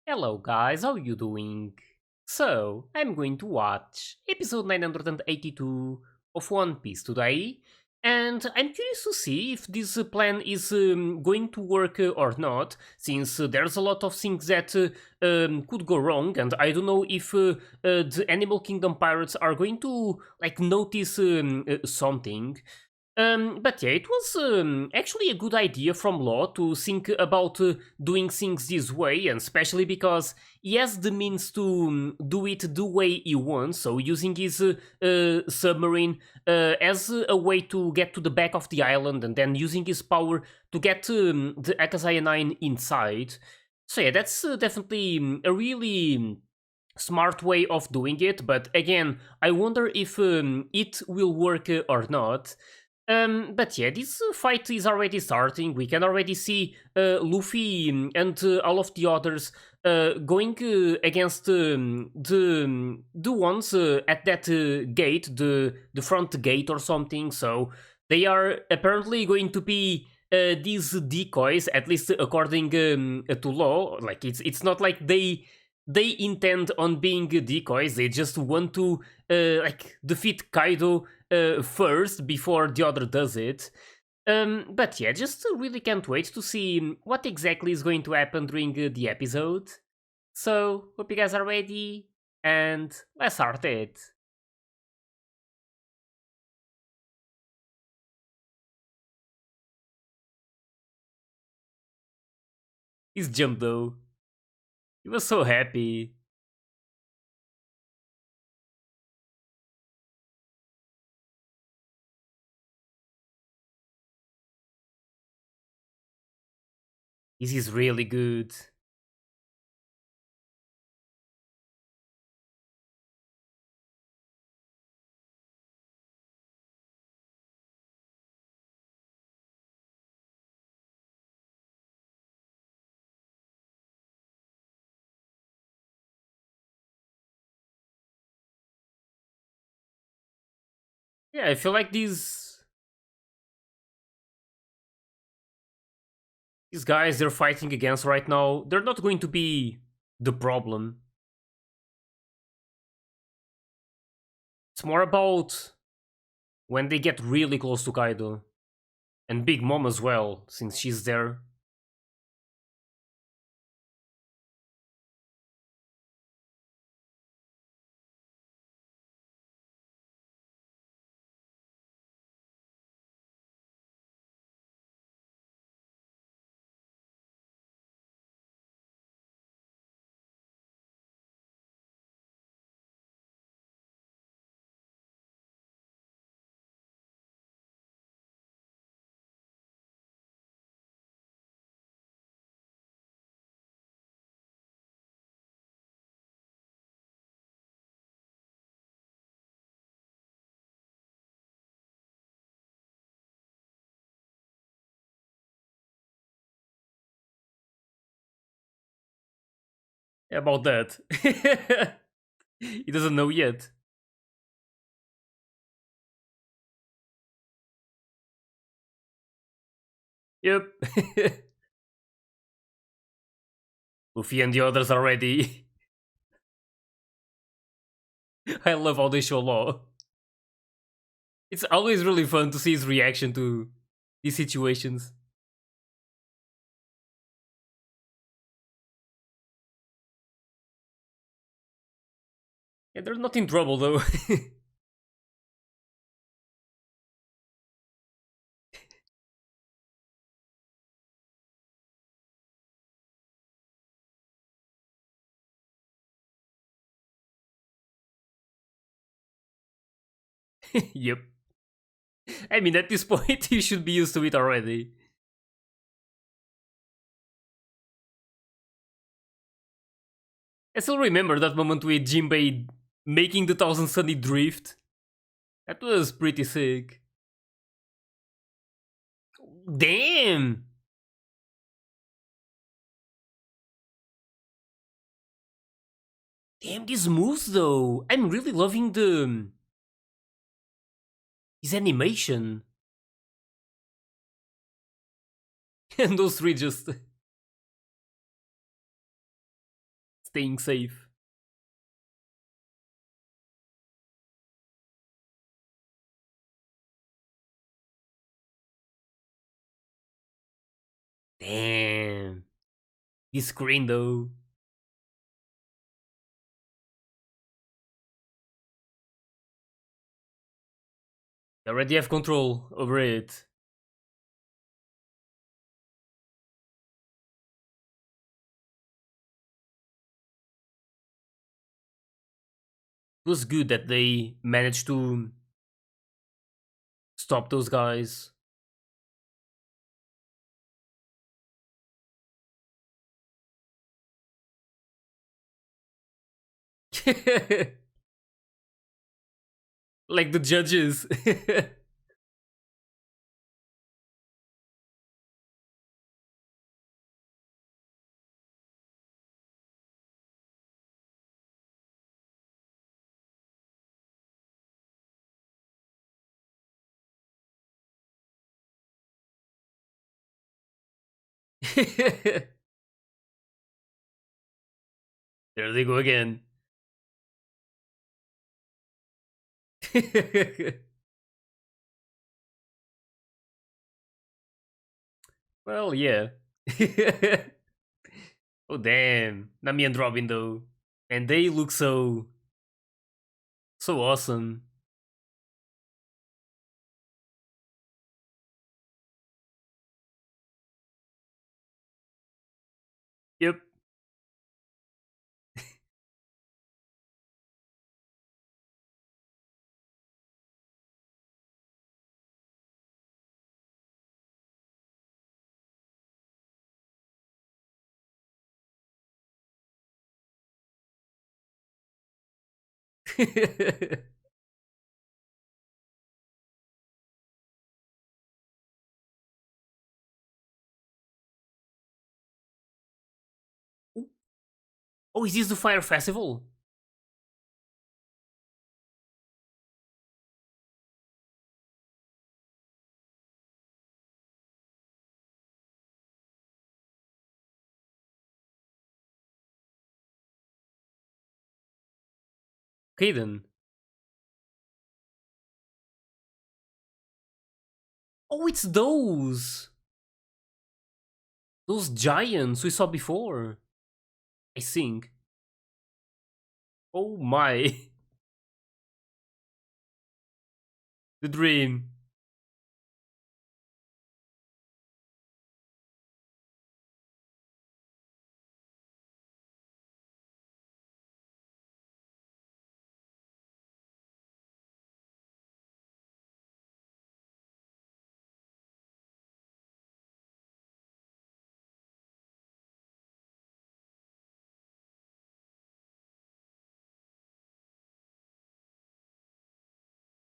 Hello guys, how you doing? So, I'm going to watch episode 982 of One Piece today, and I'm curious to see if this plan is going to work or not, since there's a lot of things that could go wrong, and I don't know if the Animal Kingdom pirates are going to notice something. But yeah, it was actually a good idea from Law to think about doing things this way, and especially because he has the means to do it the way he wants, so using his submarine as a way to get to the back of the island and then using his power to get the Akazaya 9 inside. So yeah, that's definitely a really smart way of doing it, but again, I wonder if it will work or not. But yeah, this fight is already starting. We can already see Luffy and all of the others going against the ones at that gate, the front gate or something. So they are apparently going to be these decoys, at least according to law. Like it's not like they intend on being decoys. They just want to defeat Kaido first before the other does it. But yeah, just really can't wait to see what exactly is going to happen during the episode. So, hope you guys are ready, and let's start it. He's jumped though. He was so happy. This is really good. Yeah, I feel like these guys they're fighting against right now, they're not going to be the problem. It's more about when they get really close to Kaido. And Big Mom as well, since she's there. About that. He doesn't know yet. Yep. Luffy and the others are ready. I love how they show Law. It's always really fun to see his reaction to these situations. Yeah, they're not in trouble though. Yep. I mean, at this point, you should be used to it already. I still remember that moment with Jinbei making the Thousand Sunny drift. That was pretty sick. Damn! Damn, these moves though. I'm really loving the his animation. And those three just staying safe. Damn. This screen though. They already have control over it. It was good that they managed to stop those guys. Like the judges. There they go again. Well, yeah. Oh damn, Nami and Robin though, and they look so awesome. Yep. Oh, is this the Fire Festival? Okay then. Oh, it's those giants we saw before. I think. Oh my, the dream.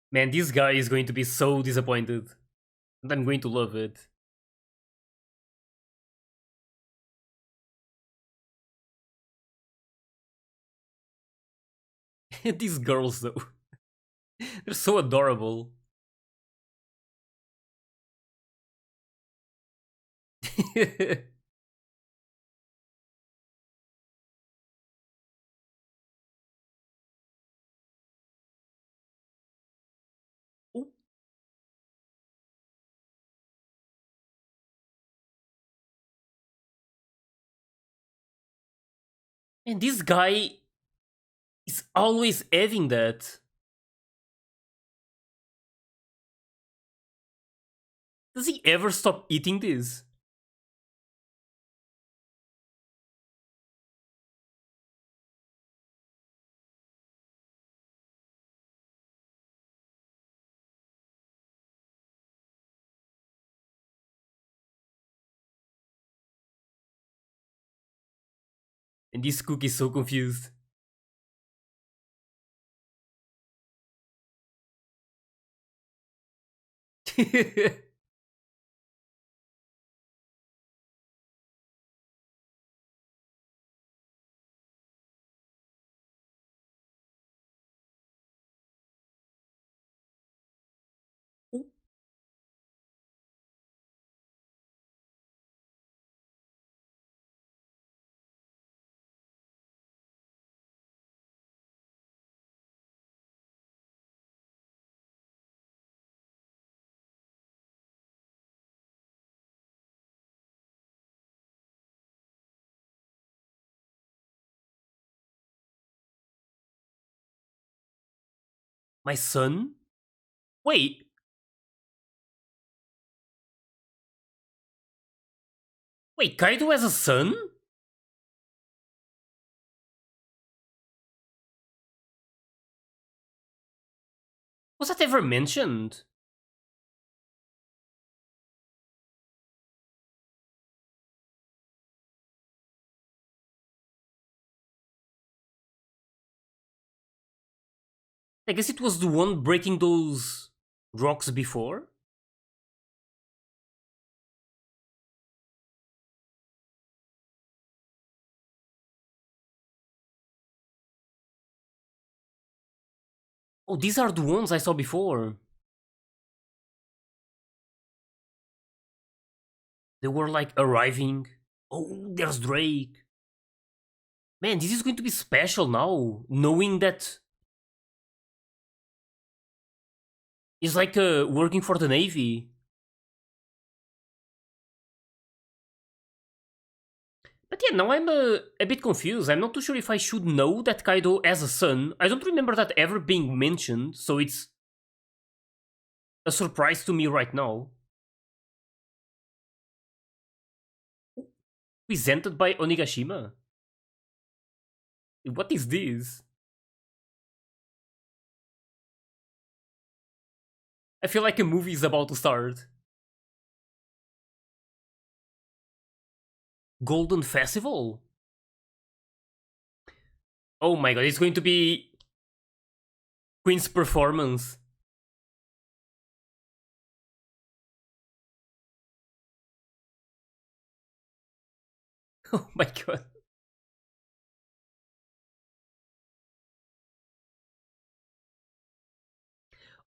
Man, this guy is going to be so disappointed, and I'm going to love it. These girls though, they're so adorable. Oh, and this guy is always having that. Does he ever stop eating this? And this cook is so confused. My son? Wait, wait, Kaido has a son? Was that ever mentioned? I guess it was the one breaking those rocks before? Oh, these are the ones I saw before. They were like arriving. Oh, there's Drake. Man, this is going to be special now, knowing that he's like working for the Navy. But yeah, now I'm a bit confused. I'm not too sure if I should know that Kaido has a son. I don't remember that ever being mentioned, so it's a surprise to me right now. Presented by Onigashima. What is this? I feel like a movie is about to start. Golden Festival? Oh my god, it's going to be Queen's performance. Oh my god.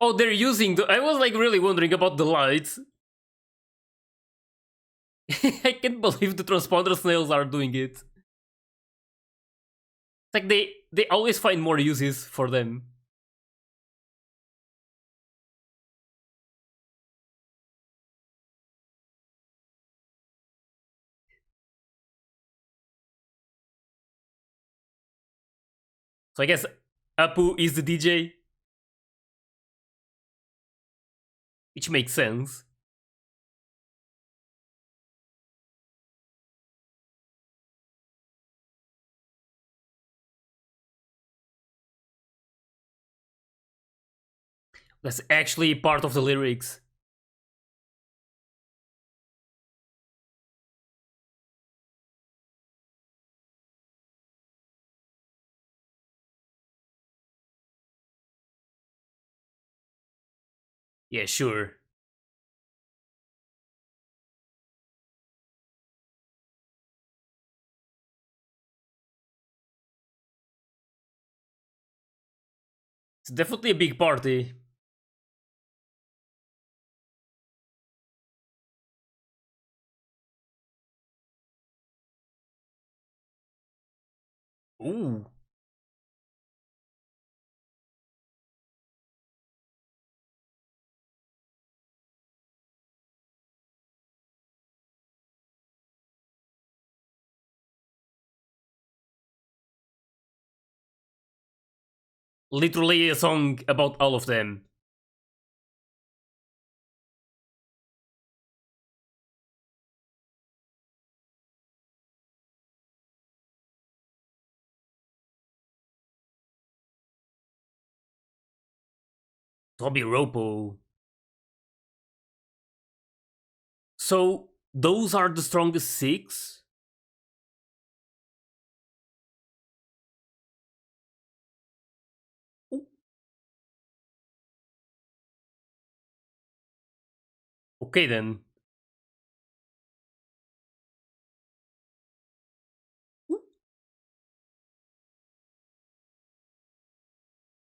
Oh, they're using the. I was like really wondering about the lights. I can't believe the transponder snails are doing it. It's like they always find more uses for them. So I guess Apu is the DJ, which makes sense. That's actually part of the lyrics. Yeah, sure. It's definitely a big party. Ooh. Literally a song about all of them. Tobi Roppo. So those are the strongest six? Ooh, okay then. Ooh.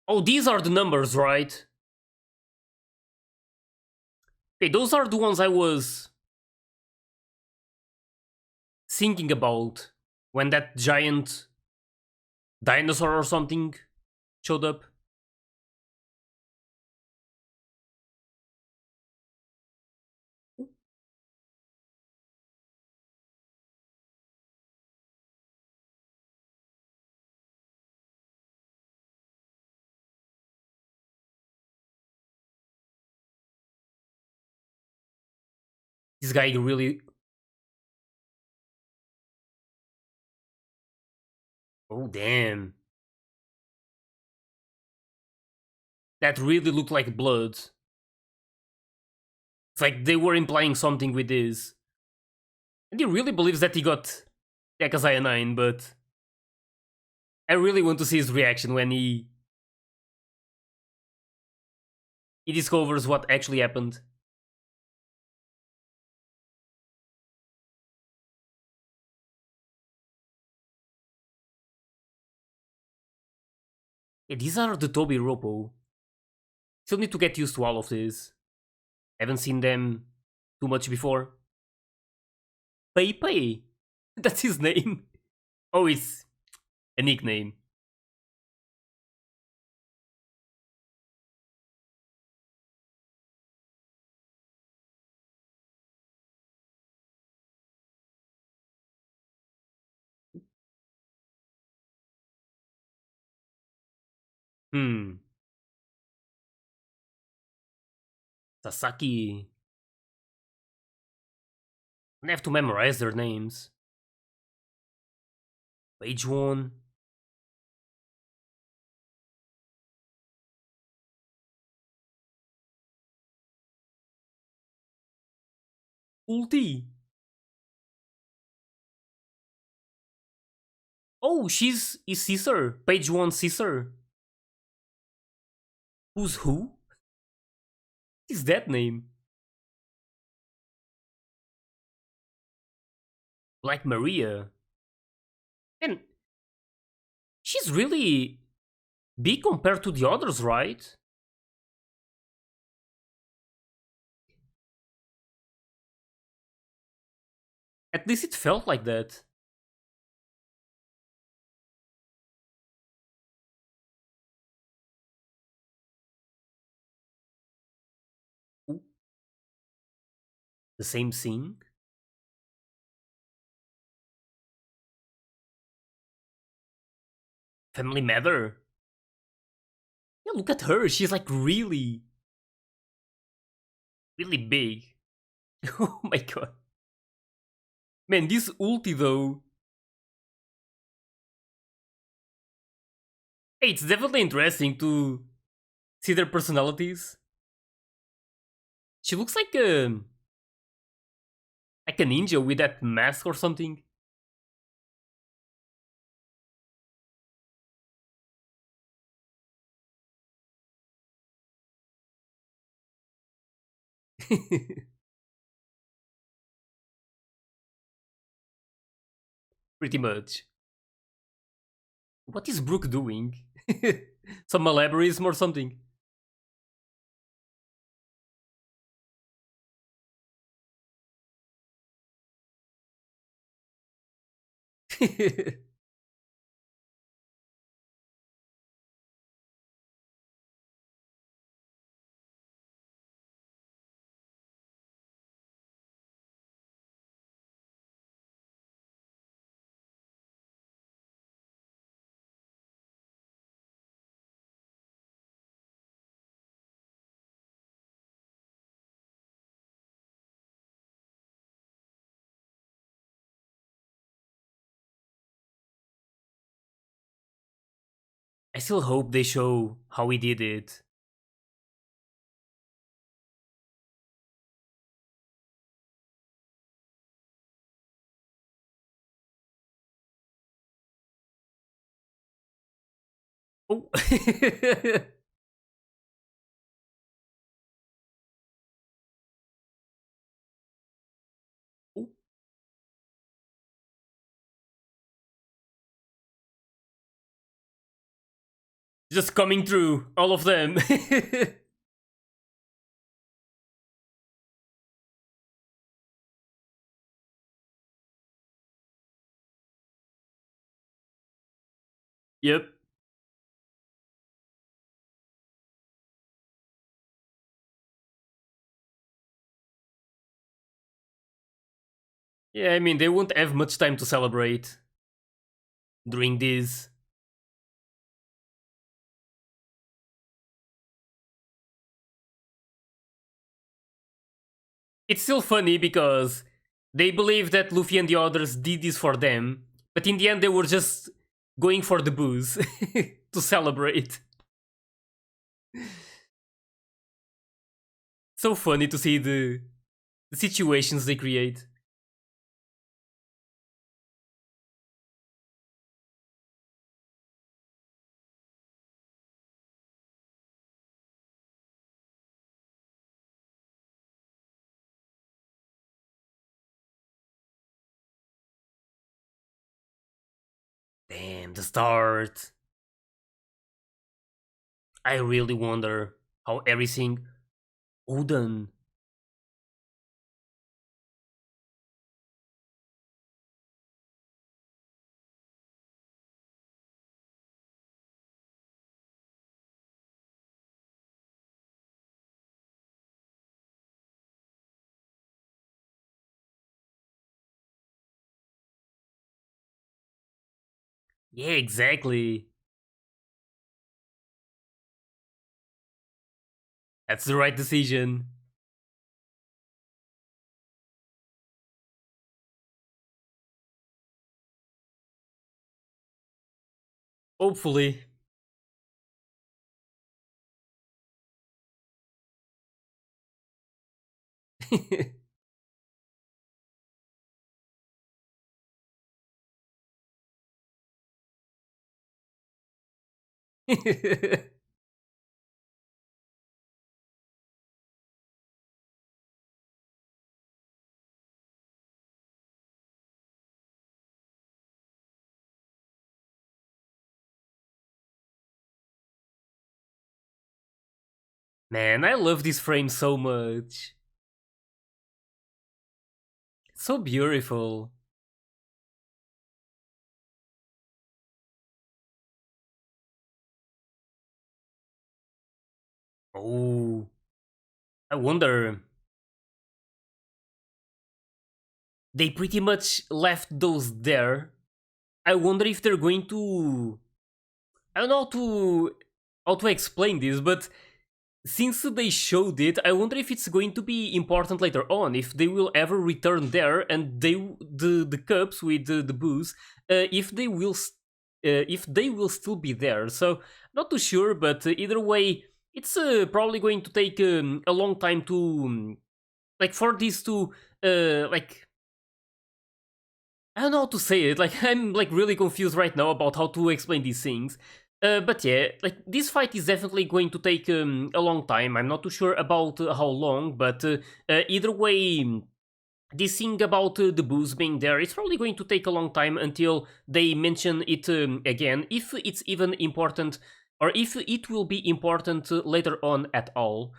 Oh, these are the numbers, right? Okay, those are the ones I was thinking about when that giant dinosaur or something showed up. This guy really. Oh, damn. That really looked like blood. It's like they were implying something with this. And he really believes that he got Decazionine, but I really want to see his reaction when he discovers what actually happened. Yeah, these are the Tobi Roppo. Still need to get used to all of this. Haven't seen them too much before. Pepe? That's his name. Oh, it's a nickname. Hmm. Sasaki. I have to memorize their names. Page 1. Ulti. Oh, she's is Caesar. Page 1 Caesar. Who's who? Is that name? Black Maria. And she's really big compared to the others, right? At least it felt like that. Ooh, the same thing. Family matter. Yeah, look at her. She's like really, really big. Oh my god. Man, this ulti though. Hey, it's definitely interesting to see their personalities. She looks like a ninja with that mask or something. Pretty much. What is Brooke doing? Some malabarism or something? I still hope they show how he did it. Oh. Oh. Just coming through, all of them. Yep. Yeah, I mean, they won't have much time to celebrate during this. It's still funny because they believe that Luffy and the others did this for them, but in the end they were just going for the booze to celebrate. So funny to see the situations they create. Damn, the start. I really wonder how everything Oden. Yeah, exactly. That's the right decision. Hopefully. Man, I love this frame so much. So beautiful. Oh, I wonder. They pretty much left those there. I wonder if they're going to. I don't know how to explain this, but since they showed it, I wonder if it's going to be important later on. If they will ever return there, and the cups with the booze, if they will if they will still be there. So not too sure, but either way, it's probably going to take a long time to like for this to like I don't know how to say it. Like I'm like really confused right now about how to explain these things. But yeah, like this fight is definitely going to take a long time. I'm not too sure about how long, but either way, this thing about the booze being there, it's probably going to take a long time until they mention it again, if it's even important, or if it will be important later on at all.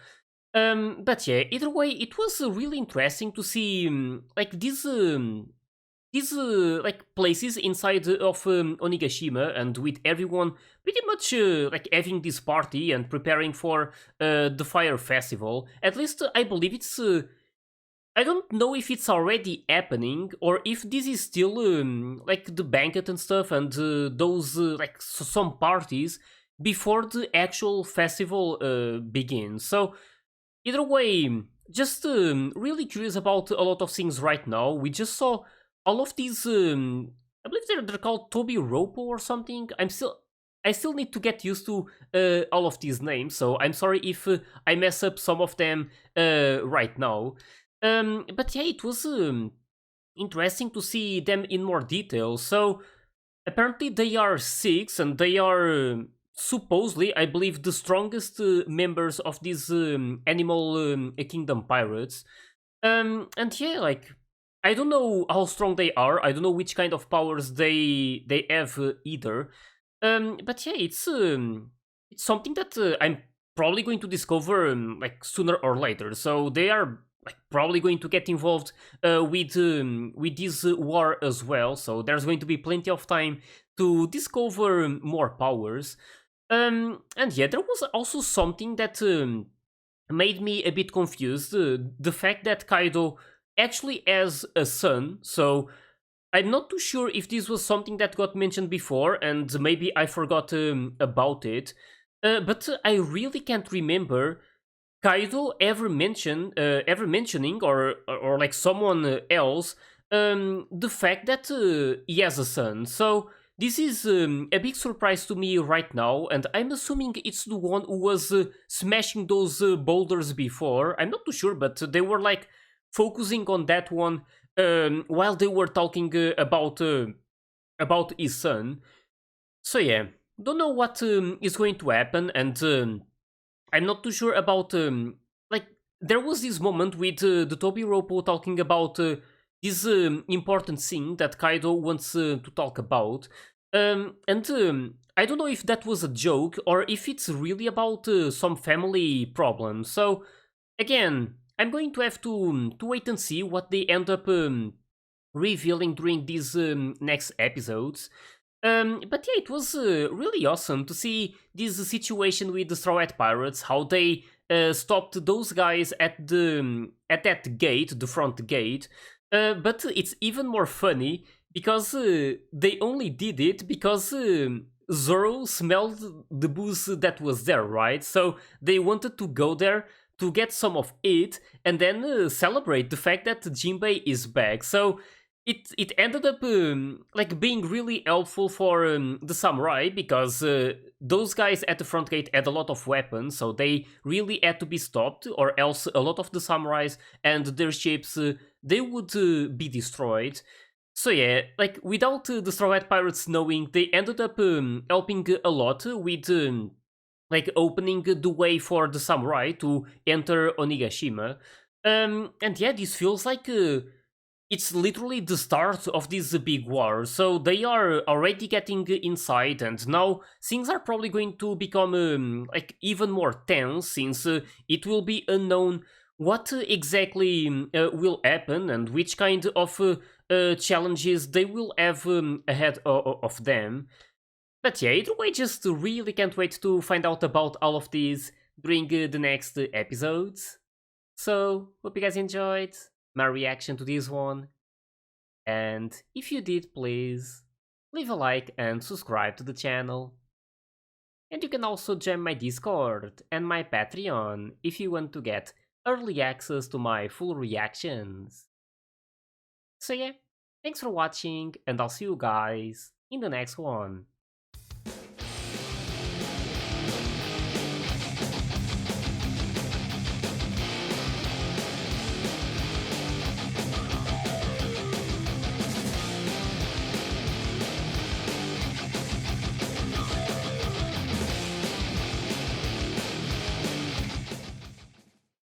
But yeah, either way, it was really interesting to see like these like places inside of Onigashima, and with everyone pretty much like having this party and preparing for the fire festival. At least I believe it's. I don't know if it's already happening or if this is still like the banquet and stuff and those like some parties before the actual festival begins. So either way, just really curious about a lot of things right now. We just saw all of these. I believe they're called Tobi Roppo or something. I still need to get used to all of these names, so I'm sorry if I mess up some of them right now. But yeah, it was interesting to see them in more detail. So apparently they are six, and they are supposedly, I believe, the strongest members of these animal kingdom pirates. And yeah, like I don't know how strong they are. I don't know which kind of powers they have either. But yeah, it's something that I'm probably going to discover like sooner or later. So they are like probably going to get involved with this war as well. So there's going to be plenty of time to discover more powers. And yeah, there was also something that made me a bit confused. The fact that Kaido actually has a son. So I'm not too sure if this was something that got mentioned before, and maybe I forgot about it. But I really can't remember Kaido ever mentioning, or like someone else, the fact that he has a son. So this is a big surprise to me right now, and I'm assuming it's the one who was smashing those boulders before. I'm not too sure, but they were like focusing on that one while they were talking about his son. So yeah, don't know what is going to happen, and I'm not too sure about like there was this moment with the Tobi Roppo talking about this important thing that Kaido wants to talk about, and I don't know if that was a joke or if it's really about some family problem. So again, I'm going to have to wait and see what they end up revealing during these next episodes. But yeah, it was really awesome to see this situation with the Straw Hat Pirates, how they stopped those guys at that gate, the front gate. But it's even more funny because they only did it because Zoro smelled the booze that was there, right? So they wanted to go there to get some of it and then celebrate the fact that Jinbei is back. So it ended up like being really helpful for the samurai because those guys at the front gate had a lot of weapons, so they really had to be stopped, or else a lot of the samurais and their ships they would be destroyed. So yeah, like without the Straw Hat Pirates knowing, they ended up helping a lot with like opening the way for the samurai to enter Onigashima. And yeah, this feels like it's literally the start of this big war. So they are already getting inside, and now things are probably going to become like even more tense since it will be unknown what exactly will happen and which kind of challenges they will have ahead of them. But yeah, either way, just really can't wait to find out about all of these during the next episodes. So, hope you guys enjoyed my reaction to this one. And if you did, please leave a like and subscribe to the channel. And you can also join my Discord and my Patreon if you want to get early access to my full reactions. So yeah, thanks for watching, and I'll see you guys in the next one.